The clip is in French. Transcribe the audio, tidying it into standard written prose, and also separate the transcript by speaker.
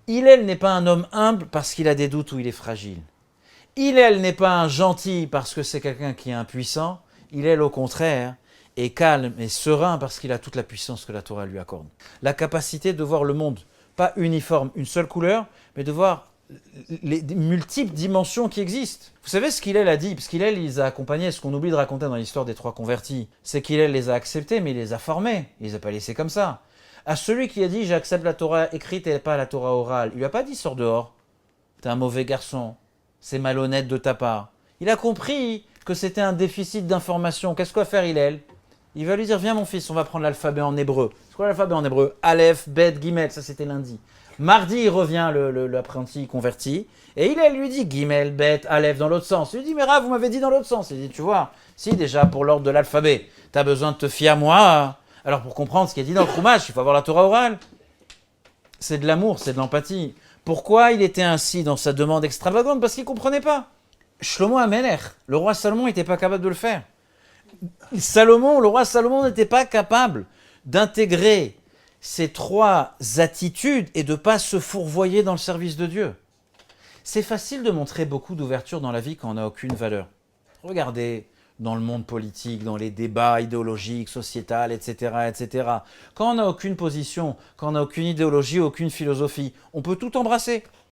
Speaker 1: Hillel n'est pas un homme humble parce qu'il a des doutes ou il est fragile. Hillel n'est pas un gentil parce que c'est quelqu'un qui est impuissant. Hillel, au contraire, est calme et serein parce qu'il a toute la puissance que la Torah lui accorde. La capacité de voir le monde, pas uniforme, une seule couleur, mais de voir les multiples dimensions qui existent. Vous savez ce qu'Hillel a dit? Parce qu'Hillel les a accompagnés, ce qu'on oublie de raconter dans l'histoire des trois convertis, c'est qu'Hillel les a acceptés, mais il les a formés. Il les a pas laissés comme ça. À celui qui a dit j'accepte la Torah écrite et pas la Torah orale, il lui a pas dit sors dehors. T'es un mauvais garçon. C'est malhonnête de ta part. Il a compris que c'était un déficit d'information. Qu'est-ce qu'on va faire, Hillel? Il va lui dire viens mon fils, on va prendre l'alphabet en hébreu. C'est quoi l'alphabet en hébreu? Aleph, Bet, Gimel, ça c'était lundi. Mardi, il revient, l'apprenti converti, et Hillel lui dit Gimel, Bet, Aleph dans l'autre sens. Il lui dit mais Rav, vous m'avez dit dans l'autre sens. Il dit tu vois, si déjà pour l'ordre de l'alphabet, t'as besoin de te fier à moi, alors pour comprendre ce qui est dit dans le Chumash, il faut avoir la Torah orale. C'est de l'amour, c'est de l'empathie. Pourquoi il était ainsi dans sa demande extravagante? Parce qu'il ne comprenait pas. Shlomo Amelech, le roi Salomon n'était pas capable de le faire. Le roi Salomon n'était pas capable d'intégrer ces trois attitudes et de ne pas se fourvoyer dans le service de Dieu. C'est facile de montrer beaucoup d'ouverture dans la vie quand on n'a aucune valeur. Regardez dans le monde politique, dans les débats idéologiques, sociétals, etc., etc. Quand on n'a aucune position, quand on n'a aucune idéologie, aucune philosophie, on peut tout embrasser.